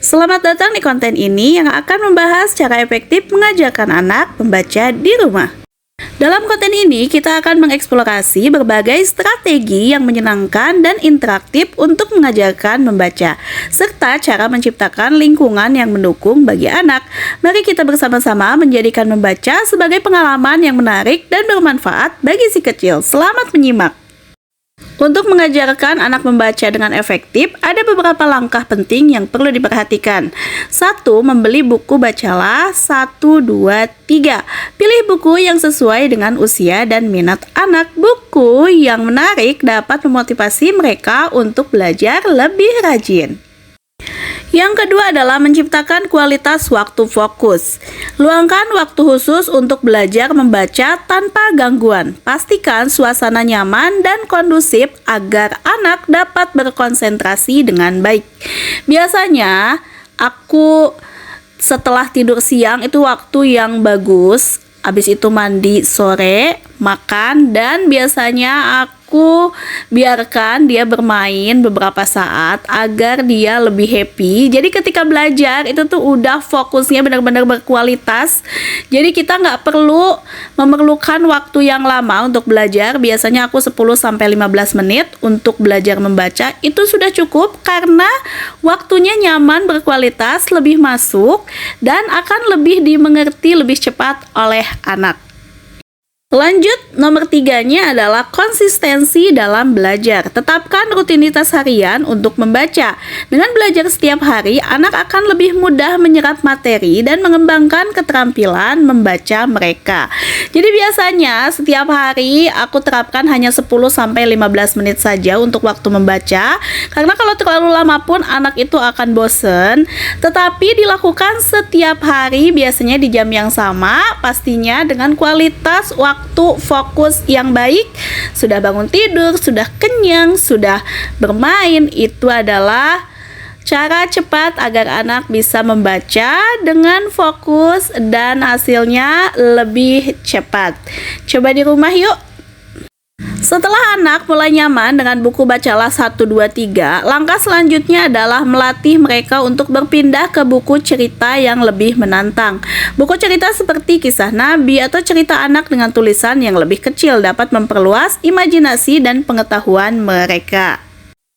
Selamat datang di konten ini yang akan membahas cara efektif mengajarkan anak membaca di rumah. Dalam konten ini, kita akan mengeksplorasi berbagai strategi yang menyenangkan dan interaktif untuk mengajarkan membaca, serta cara menciptakan lingkungan yang mendukung bagi anak. Mari kita bersama-sama menjadikan membaca sebagai pengalaman yang menarik dan bermanfaat bagi si kecil. Selamat menyimak! Untuk mengajarkan anak membaca dengan efektif, ada beberapa langkah penting yang perlu diperhatikan. 1. Membeli buku Bacalah 1, 2, 3. Pilih buku yang sesuai dengan usia dan minat anak. Buku yang menarik dapat memotivasi mereka untuk belajar lebih rajin. Yang kedua adalah menciptakan kualitas waktu fokus. Luangkan waktu khusus untuk belajar membaca tanpa gangguan. Pastikan suasana nyaman dan kondusif agar anak dapat berkonsentrasi dengan baik. Biasanya, aku setelah tidur siang itu waktu yang bagus. Habis itu mandi sore, makan, dan biasanya aku biarkan dia bermain beberapa saat agar dia lebih happy. Jadi ketika belajar itu tuh udah fokusnya benar-benar berkualitas. Jadi kita nggak perlu memerlukan waktu yang lama untuk belajar. Biasanya aku 10-15 menit untuk belajar membaca. Itu sudah cukup karena waktunya nyaman, berkualitas, lebih masuk, dan akan lebih dimengerti lebih cepat oleh anak. Lanjut, nomor 3-nya adalah konsistensi dalam belajar. Tetapkan rutinitas harian untuk membaca. Dengan belajar setiap hari, anak akan lebih mudah menyerap materi dan mengembangkan keterampilan membaca mereka. Jadi biasanya setiap hari aku terapkan hanya 10-15 menit saja untuk waktu membaca. Karena kalau terlalu lama pun anak itu akan bosen. Tetapi dilakukan setiap hari, biasanya di jam yang sama, pastinya dengan kualitas waktu fokus yang baik. Sudah bangun tidur, sudah kenyang, sudah bermain. Itu adalah cara cepat agar anak bisa membaca dengan fokus dan hasilnya lebih cepat. Coba di rumah yuk. Setelah anak mulai nyaman dengan buku Bacalah 1, 2, 3, langkah selanjutnya adalah melatih mereka untuk berpindah ke buku cerita yang lebih menantang. Buku cerita seperti kisah Nabi atau cerita anak dengan tulisan yang lebih kecil dapat memperluas imajinasi dan pengetahuan mereka.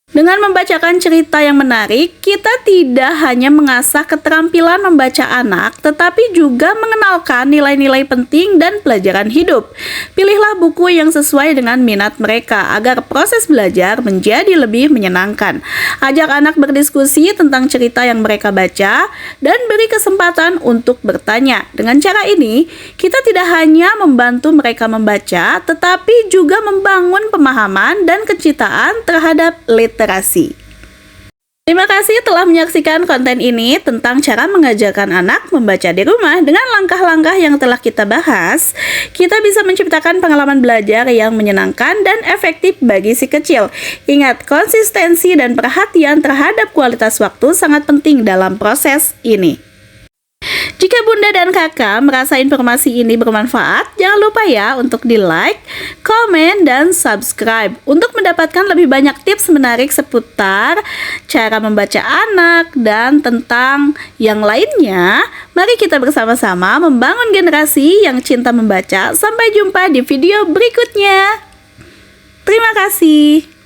Dengan membacakan cerita yang menarik, kita tidak hanya mengasah keterampilan membaca anak, tetapi juga mengenalkan nilai-nilai penting dan pelajaran hidup. Pilihlah buku yang sesuai dengan minat mereka agar proses belajar menjadi lebih menyenangkan. Ajak anak berdiskusi tentang cerita yang mereka baca dan beri kesempatan untuk bertanya. Dengan cara ini, kita tidak hanya membantu mereka membaca, tetapi juga membangun pemahaman dan kecintaan terhadap literasi. Terima kasih telah menyaksikan konten ini tentang cara mengajarkan anak membaca di rumah. Dengan langkah-langkah yang telah kita bahas, kita bisa menciptakan pengalaman belajar yang menyenangkan dan efektif bagi si kecil. Ingat, konsistensi dan perhatian terhadap kualitas waktu sangat penting dalam proses ini. Jika Bunda dan Kakak merasa informasi ini bermanfaat, jangan lupa ya untuk di-like, komen, dan subscribe untuk mendapatkan lebih banyak tips menarik seputar cara membaca anak dan tentang yang lainnya. Mari kita bersama-sama membangun generasi yang cinta membaca. Sampai jumpa di video berikutnya. Terima kasih.